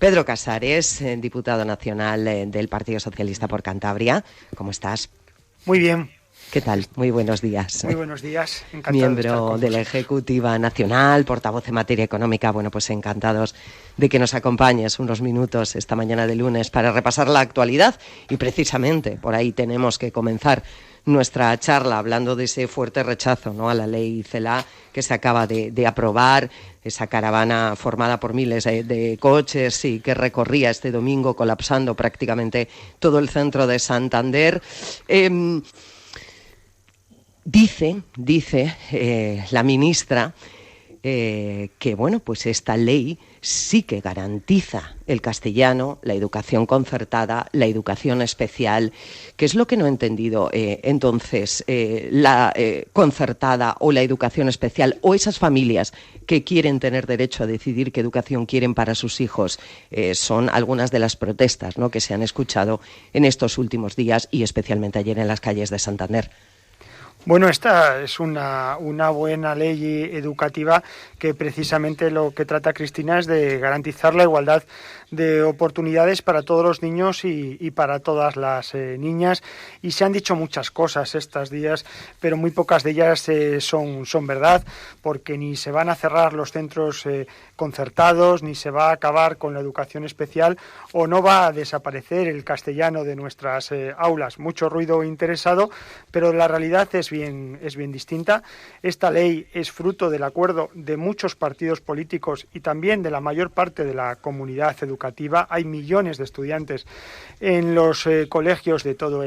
Pedro Casares, diputado nacional del Partido Socialista por Cantabria. ¿Cómo estás? Muy bien. ¿Qué tal? Muy buenos días. Muy buenos días. Encantado Miembro de la Ejecutiva Nacional, portavoz en materia económica. Bueno, pues encantados de que nos acompañes unos minutos esta mañana de lunes para repasar la actualidad. Y precisamente por ahí tenemos que comenzar nuestra charla hablando de ese fuerte rechazo, ¿no?, a la ley CELA que se acaba de aprobar, esa caravana formada por miles de coches y que recorría este domingo colapsando prácticamente todo el centro de Santander. Dice la ministra que, bueno, pues esta ley sí que garantiza el castellano, la educación concertada, la educación especial. ¿Qué es lo que no he entendido entonces? La concertada o la educación especial, o esas familias que quieren tener derecho a decidir qué educación quieren para sus hijos, son algunas de las protestas, ¿no?, que se han escuchado en estos últimos días y especialmente ayer en las calles de Santander. Bueno, esta es una buena ley educativa que precisamente lo que trata, Cristina, es de garantizar la igualdad de oportunidades para todos los niños y para todas las niñas. Y se han dicho muchas cosas estos días, pero muy pocas de ellas son verdad, porque ni se van a cerrar los centros concertados, ni se va a acabar con la educación especial, o no va a desaparecer el castellano de nuestras aulas. Mucho ruido interesado, pero la realidad es bien distinta. Esta ley es fruto del acuerdo de muchos partidos políticos y también de la mayor parte de la comunidad educativa. Hay millones de estudiantes en los colegios de todo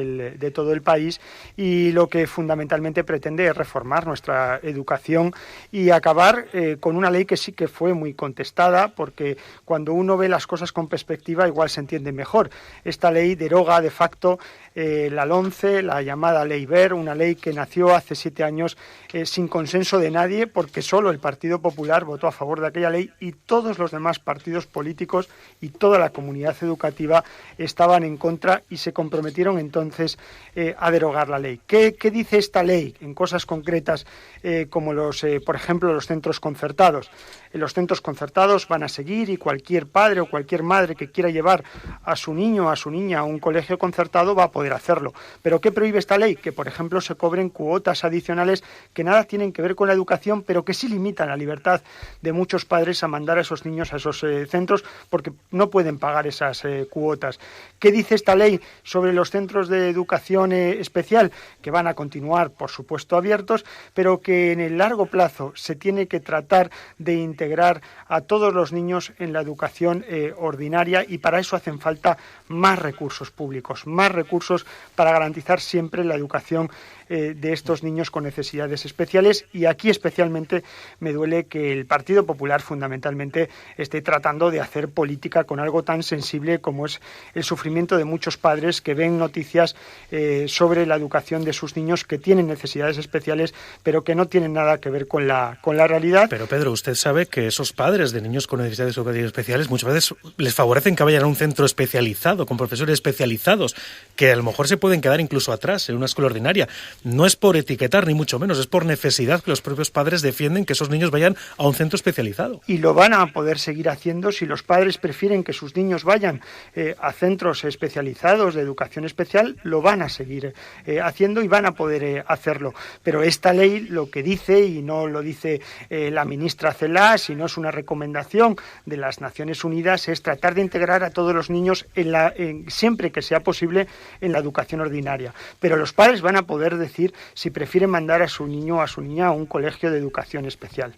el país, y lo que fundamentalmente pretende es reformar nuestra educación y acabar con una ley que sí que fue muy contestada, porque cuando uno ve las cosas con perspectiva igual se entiende mejor. Esta ley deroga de facto la LOMCE, la llamada Ley Wert, una ley que nació hace 7 años sin consenso de nadie, porque solo el Partido Popular votó a favor de aquella ley y todos los demás partidos políticos y toda la comunidad educativa estaban en contra y se comprometieron entonces a derogar la ley. ¿Qué dice esta ley en cosas concretas como por ejemplo, los centros concertados? Los centros concertados van a seguir, y cualquier padre o cualquier madre que quiera llevar a su niño o a su niña a un colegio concertado va a poder hacerlo. ¿Pero qué prohíbe esta ley? Que, por ejemplo, se cobren cuotas adicionales que nada tienen que ver con la educación, pero que sí limitan la libertad de muchos padres a mandar a esos niños a esos centros, porque no pueden pagar esas cuotas. ¿Qué dice esta ley sobre los centros de educación especial? Que van a continuar, por supuesto, abiertos, pero que en el largo plazo se tiene que tratar de integrar a todos los niños en la educación ordinaria, y para eso hacen falta más recursos públicos, más recursos para garantizar siempre la educación de estos niños con necesidades especiales. Y aquí especialmente me duele que el Partido Popular fundamentalmente esté tratando de hacer política con algo tan sensible como es el sufrimiento de muchos padres que ven noticias sobre la educación de sus niños que tienen necesidades especiales, pero que no tienen nada que ver con la realidad. Pero Pedro, usted sabe que esos padres de niños con necesidades educativas especiales muchas veces les favorecen que vayan a un centro especializado, con profesores especializados, que a lo mejor se pueden quedar incluso atrás en una escuela ordinaria. No es por etiquetar, ni mucho menos, es por necesidad que los propios padres defienden que esos niños vayan a un centro especializado. Y lo van a poder seguir haciendo si los padres prefieren que sus niños vayan a centros especializados de educación especial, lo van a seguir haciendo y van a poder hacerlo. Pero esta ley lo que dice, y no lo dice la ministra CELA, sino es una recomendación de las Naciones Unidas, es tratar de integrar a todos los niños siempre que sea posible en la educación ordinaria. Pero los padres van a poder decir si prefieren mandar a su niño o a su niña a un colegio de educación especial.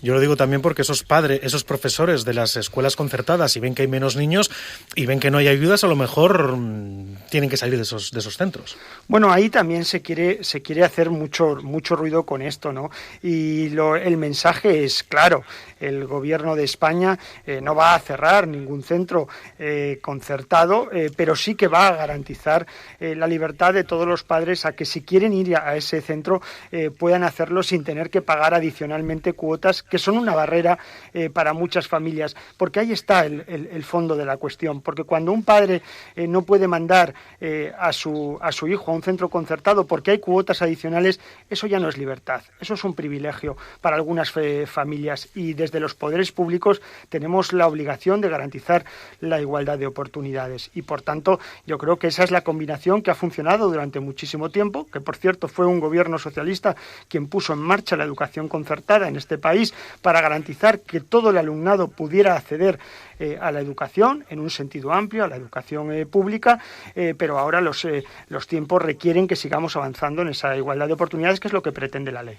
Yo lo digo también porque esos padres, esos profesores de las escuelas concertadas, y ven que hay menos niños y ven que no hay ayudas, a lo mejor tienen que salir de esos centros. Bueno, ahí también se quiere hacer mucho ruido con esto, ¿no? Y el mensaje es claro. El Gobierno de España no va a cerrar ningún centro concertado, pero sí que va a garantizar la libertad de todos los padres a que, si quieren ir ir a ese centro puedan hacerlo sin tener que pagar adicionalmente cuotas, que son una barrera para muchas familias, porque ahí está el fondo de la cuestión, porque cuando un padre no puede mandar a su hijo a un centro concertado porque hay cuotas adicionales, eso ya no es libertad, eso es un privilegio para algunas familias, y desde los poderes públicos tenemos la obligación de garantizar la igualdad de oportunidades, y por tanto yo creo que esa es la combinación que ha funcionado durante muchísimo tiempo, que por cierto fue un gobierno socialista quien puso en marcha la educación concertada en este país para garantizar que todo el alumnado pudiera acceder a la educación en un sentido amplio, a la educación pública, pero ahora los tiempos requieren que sigamos avanzando en esa igualdad de oportunidades, que es lo que pretende la ley.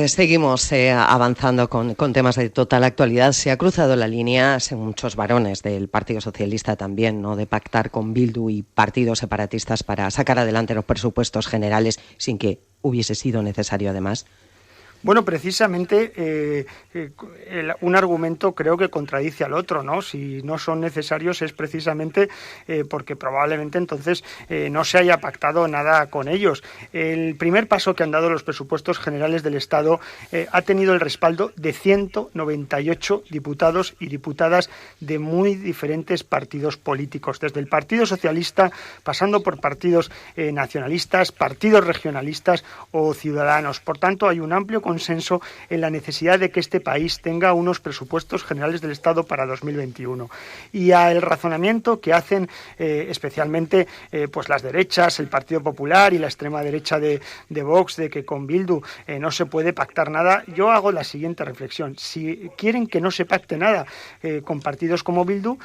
Seguimos avanzando con temas de total actualidad. Se ha cruzado la línea, según muchos varones del Partido Socialista también, ¿no?, de pactar con Bildu y partidos separatistas para sacar adelante los presupuestos generales sin que hubiese sido necesario además. Bueno, precisamente un argumento creo que contradice al otro, ¿no? Si no son necesarios es precisamente porque probablemente entonces no se haya pactado nada con ellos. El primer paso que han dado los presupuestos generales del Estado ha tenido el respaldo de 198 diputados y diputadas de muy diferentes partidos políticos, desde el Partido Socialista, pasando por partidos nacionalistas, partidos regionalistas o ciudadanos. Por tanto, hay un amplio consenso en la necesidad de que este país tenga unos presupuestos generales del Estado para 2021. Y al razonamiento que hacen especialmente pues las derechas, el Partido Popular y la extrema derecha de Vox, de que con Bildu no se puede pactar nada, yo hago la siguiente reflexión. Si quieren que no se pacte nada con partidos como Bildu,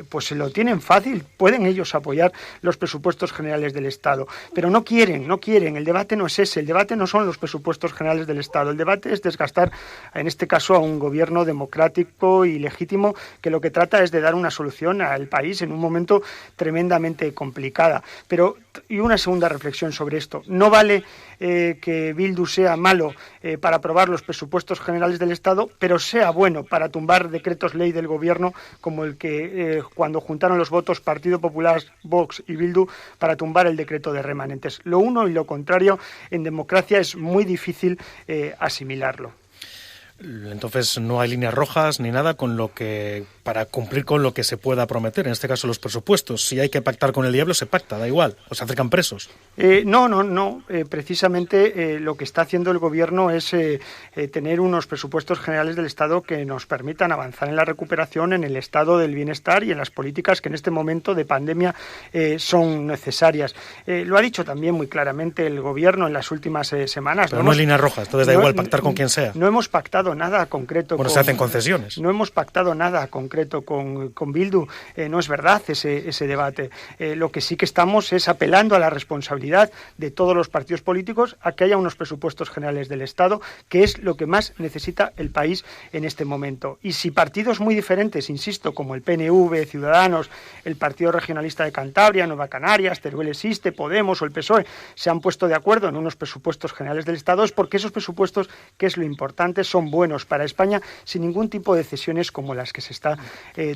pues se lo tienen fácil, pueden ellos apoyar los presupuestos generales del Estado, pero no quieren, el debate no es ese, el debate no son los presupuestos generales del Estado, el debate es desgastar, en este caso, a un gobierno democrático y legítimo que lo que trata es de dar una solución al país en un momento tremendamente complicada. Pero, y una segunda reflexión sobre esto, no vale que Bildu sea malo para aprobar los presupuestos generales del Estado, pero sea bueno para tumbar decretos ley del gobierno como el que cuando juntaron los votos Partido Popular, Vox y Bildu para tumbar el decreto de remanentes. Lo uno y lo contrario en democracia es muy difícil asimilarlo. Entonces no hay líneas rojas ni nada para cumplir con lo que se pueda prometer, en este caso los presupuestos. Si hay que pactar con el diablo, se pacta, da igual, o se acercan presos. No. Precisamente lo que está haciendo el gobierno es tener unos presupuestos generales del Estado que nos permitan avanzar en la recuperación, en el estado del bienestar y en las políticas que en este momento de pandemia son necesarias. Lo ha dicho también muy claramente el gobierno en las últimas semanas. Pero no hay líneas rojas, entonces da igual pactar con quien sea. No hemos pactado nada concreto. Bueno, se hacen concesiones. No hemos pactado nada concreto con Bildu. No es verdad ese debate. Lo que sí que estamos es apelando a la responsabilidad de todos los partidos políticos a que haya unos presupuestos generales del Estado, que es lo que más necesita el país en este momento. Y si partidos muy diferentes, insisto, como el PNV, Ciudadanos, el Partido Regionalista de Cantabria, Nueva Canarias, Teruel Existe, Podemos o el PSOE, se han puesto de acuerdo en unos presupuestos generales del Estado, es porque esos presupuestos, que es lo importante, son buenos para España, sin ningún tipo de cesiones como las que se está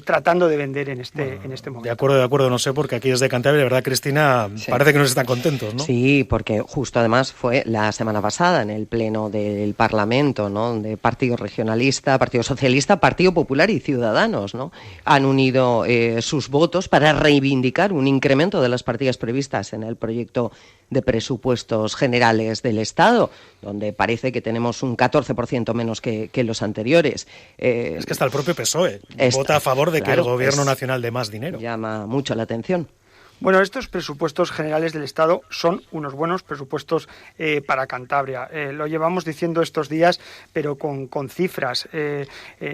tratando de vender en este momento. De acuerdo, no sé, porque aquí desde Cantabria, de verdad, Cristina, sí, parece que no están contentos, ¿no? Sí, porque justo además fue la semana pasada en el pleno del Parlamento, ¿no?, de Partido Regionalista, Partido Socialista, Partido Popular y Ciudadanos, ¿no?, han unido sus votos para reivindicar un incremento de las partidas previstas en el proyecto de presupuestos generales del Estado, donde parece que tenemos un 14% menos que los anteriores. Es que hasta el propio PSOE vota a favor de que el Gobierno Nacional dé más dinero. Llama mucho la atención. Bueno, estos presupuestos generales del Estado son unos buenos presupuestos para Cantabria. Lo llevamos diciendo estos días, pero con cifras.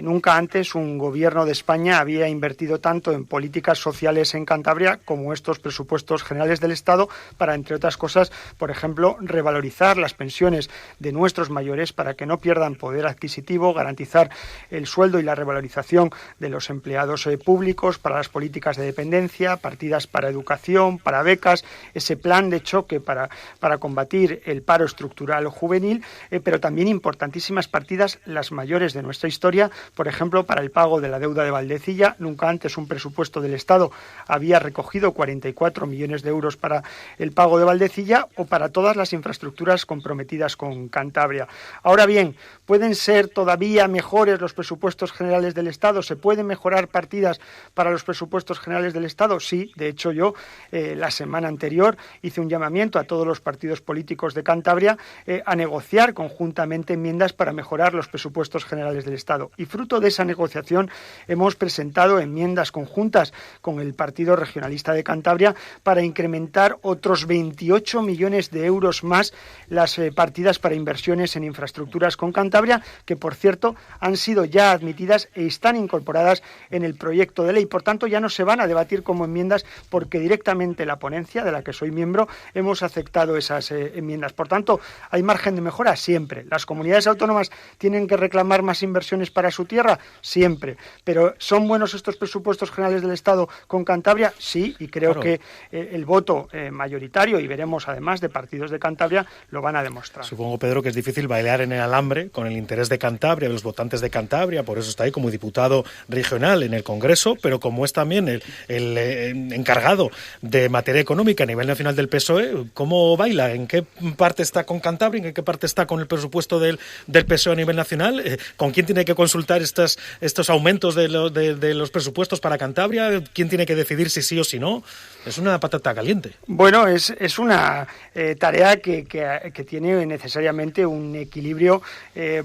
Nunca antes un gobierno de España había invertido tanto en políticas sociales en Cantabria como estos presupuestos generales del Estado para, entre otras cosas, por ejemplo, revalorizar las pensiones de nuestros mayores para que no pierdan poder adquisitivo, garantizar el sueldo y la revalorización de los empleados públicos, para las políticas de dependencia, partidas para educación educación, para becas, ese plan de choque para combatir el paro estructural juvenil, pero también importantísimas partidas, las mayores de nuestra historia, por ejemplo, para el pago de la deuda de Valdecilla. Nunca antes un presupuesto del Estado había recogido 44 millones de euros para el pago de Valdecilla, o para todas las infraestructuras comprometidas con Cantabria. Ahora bien, ¿pueden ser todavía mejores los presupuestos generales del Estado? ¿Se pueden mejorar partidas para los presupuestos generales del Estado? Sí, de hecho yo la semana anterior hice un llamamiento a todos los partidos políticos de Cantabria a negociar conjuntamente enmiendas para mejorar los presupuestos generales del Estado. Y fruto de esa negociación hemos presentado enmiendas conjuntas con el Partido Regionalista de Cantabria para incrementar otros 28 millones de euros más las partidas para inversiones en infraestructuras con Cantabria, que por cierto han sido ya admitidas e están incorporadas en el proyecto de ley. Por tanto, ya no se van a debatir como enmiendas, porque directamente la ponencia, de la que soy miembro, hemos aceptado esas enmiendas. Por tanto, ¿hay margen de mejora? Siempre. ¿Las comunidades autónomas tienen que reclamar más inversiones para su tierra? Siempre. ¿Pero son buenos estos presupuestos generales del Estado con Cantabria? Sí, y creo que el voto mayoritario, y veremos además de partidos de Cantabria, lo van a demostrar. Supongo, Pedro, que es difícil bailar en el alambre con el interés de Cantabria, de los votantes de Cantabria, por eso está ahí como diputado regional en el Congreso, pero como es también el encargado de materia económica a nivel nacional del PSOE, ¿cómo baila? ¿En qué parte está con Cantabria? ¿En qué parte está con el presupuesto del PSOE a nivel nacional? ¿Con quién tiene que consultar estos aumentos de los presupuestos para Cantabria? ¿Quién tiene que decidir si sí o si no? Es una patata caliente. Bueno, es una tarea que tiene necesariamente un equilibrio,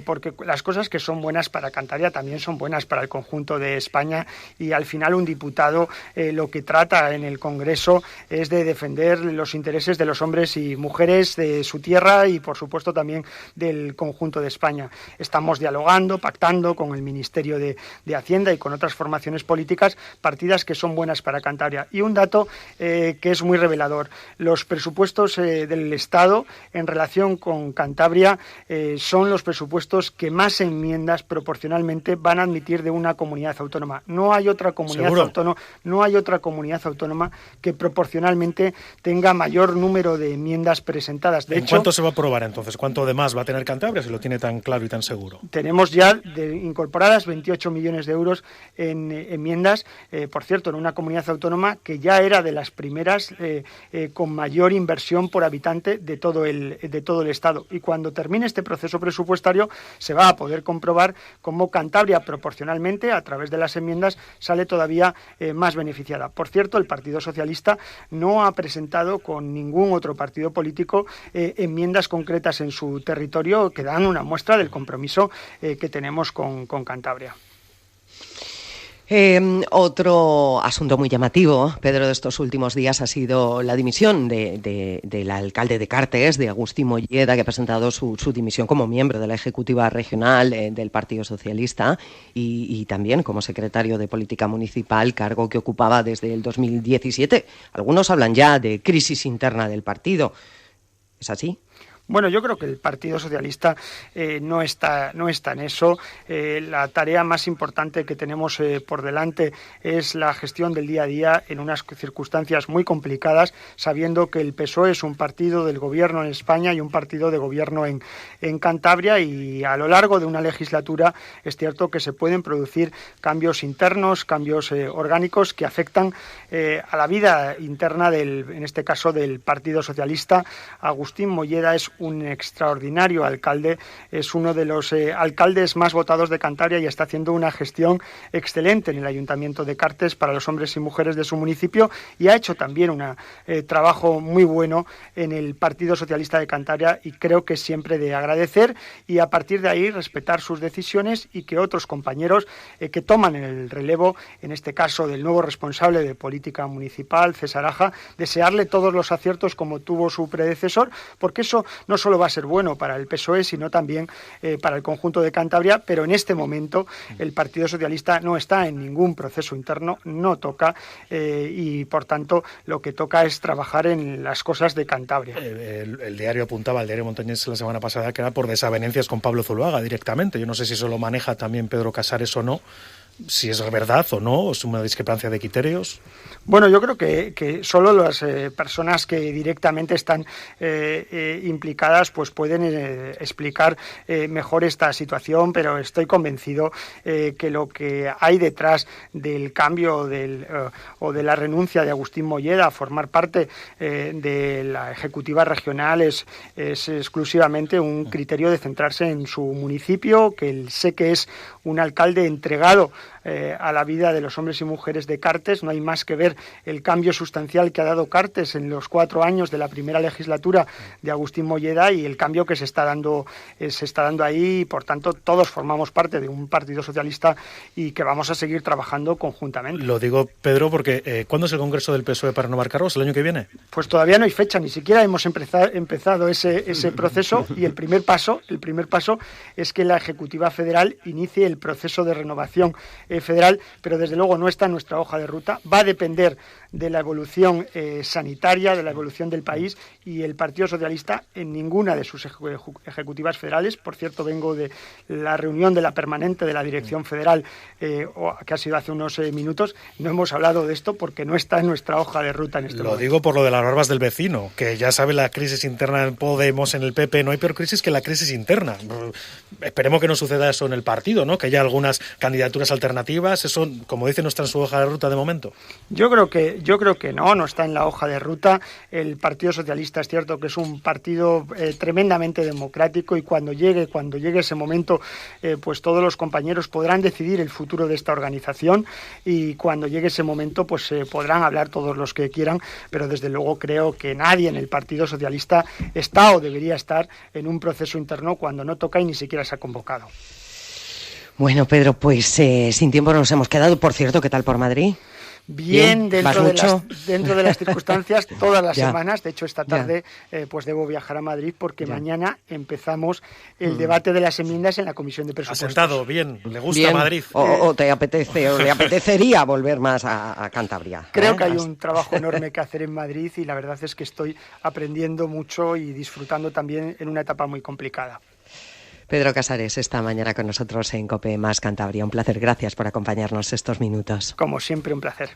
porque las cosas que son buenas para Cantabria también son buenas para el conjunto de España, y al final un diputado lo que trata en el Congreso es de defender los intereses de los hombres y mujeres de su tierra y, por supuesto, también del conjunto de España. Estamos dialogando, pactando con el Ministerio de Hacienda y con otras formaciones políticas partidas que son buenas para Cantabria. Y un dato que es muy revelador: los presupuestos del Estado en relación con Cantabria son los presupuestos que más enmiendas proporcionalmente van a admitir de una comunidad autónoma. No hay otra comunidad autónoma que proporcionalmente tenga mayor número de enmiendas presentadas. De hecho, ¿cuánto se va a aprobar entonces? ¿Cuánto de más va a tener Cantabria, si lo tiene tan claro y tan seguro? Tenemos ya incorporadas 28 millones de euros en enmiendas, por cierto, en una comunidad autónoma que ya era de las primeras con mayor inversión por habitante de todo el Estado. Y cuando termine este proceso presupuestario se va a poder comprobar cómo Cantabria, proporcionalmente, a través de las enmiendas, sale todavía más beneficiada. Por cierto, el Partido Socialista no ha presentado con ningún otro partido político enmiendas concretas en su territorio que dan una muestra del compromiso que tenemos con Cantabria. Otro asunto muy llamativo, Pedro, de estos últimos días ha sido la dimisión del alcalde de Cartes, de Agustín Molleda, que ha presentado su dimisión como miembro de la Ejecutiva Regional del Partido Socialista y también como secretario de Política Municipal, cargo que ocupaba desde el 2017. Algunos hablan ya de crisis interna del partido. ¿Es así? Bueno, yo creo que el Partido Socialista no está en eso. La tarea más importante que tenemos por delante es la gestión del día a día en unas circunstancias muy complicadas, sabiendo que el PSOE es un partido del gobierno en España y un partido de gobierno en Cantabria, y a lo largo de una legislatura es cierto que se pueden producir cambios internos, cambios orgánicos que afectan a la vida interna en este caso del Partido Socialista. Agustín Molleda es un extraordinario alcalde, es uno de los alcaldes más votados de Cantabria y está haciendo una gestión excelente en el Ayuntamiento de Cartes para los hombres y mujeres de su municipio, y ha hecho también un trabajo muy bueno en el Partido Socialista de Cantabria, y creo que es siempre de agradecer, y a partir de ahí respetar sus decisiones, y que otros compañeros que toman el relevo, en este caso del nuevo responsable de Política Municipal, César Aja, desearle todos los aciertos como tuvo su predecesor, porque eso no solo va a ser bueno para el PSOE, sino también para el conjunto de Cantabria, pero en este momento el Partido Socialista no está en ningún proceso interno, no toca, y por tanto lo que toca es trabajar en las cosas de Cantabria. El diario apuntaba, el diario montañés, la semana pasada, que era por desavenencias con Pablo Zuloaga directamente. Yo no sé si eso lo maneja también Pedro Casares o no. si es verdad o no, o es una discrepancia de criterios. Bueno, yo creo que solo las personas que directamente están implicadas pues pueden explicar mejor esta situación, pero estoy convencido que lo que hay detrás del cambio o de la renuncia de Agustín Molleda a formar parte de la Ejecutiva Regional es exclusivamente un criterio de centrarse en su municipio, que sé que es un alcalde entregado a la vida de los hombres y mujeres de Cartes. No hay más que ver el cambio sustancial que ha dado Cartes en los 4 años de la primera legislatura de Agustín Molleda y el cambio que se está dando ahí. Por tanto, todos formamos parte de un partido socialista y que vamos a seguir trabajando conjuntamente. Lo digo, Pedro, porque ¿cuándo es el Congreso del PSOE para renovar cargos? ¿El año que viene? Pues todavía no hay fecha, ni siquiera hemos empezado ese proceso, y el primer paso es que la Ejecutiva Federal inicie el proceso de renovación federal, pero desde luego no está en nuestra hoja de ruta. Va a depender de la evolución sanitaria, de la evolución del país, y el Partido Socialista en ninguna de sus ejecutivas federales, por cierto, vengo de la reunión de la permanente de la Dirección Federal, que ha sido hace unos minutos, no hemos hablado de esto porque no está en nuestra hoja de ruta en este momento. Lo digo por lo de las barbas del vecino, que ya sabe la crisis interna en Podemos, en el PP, no hay peor crisis que la crisis interna. Esperemos que no suceda eso en el partido, ¿no? Que haya algunas candidaturas alternativas. Eso, como dice, no está en su hoja de ruta de momento. Yo creo que no está en la hoja de ruta. El Partido Socialista es cierto que es un partido tremendamente democrático, y cuando llegue ese momento, pues todos los compañeros podrán decidir el futuro de esta organización, y cuando llegue ese momento pues podrán hablar todos los que quieran, pero desde luego creo que nadie en el Partido Socialista está o debería estar en un proceso interno cuando no toca y ni siquiera se ha convocado. Bueno, Pedro, pues sin tiempo nos hemos quedado. Por cierto, ¿qué tal por Madrid? Bien, dentro de las circunstancias, todas las semanas. De hecho, esta tarde pues debo viajar a Madrid porque mañana empezamos el debate de las enmiendas en la Comisión de Presupuestos. Asentado, bien, le gusta Madrid. O te apetece, o le apetecería volver más a Cantabria. Creo que hay un trabajo enorme que hacer en Madrid, y la verdad es que estoy aprendiendo mucho y disfrutando también en una etapa muy complicada. Pedro Casares, esta mañana con nosotros en COPE más Cantabria. Un placer, gracias por acompañarnos estos minutos. Como siempre, un placer.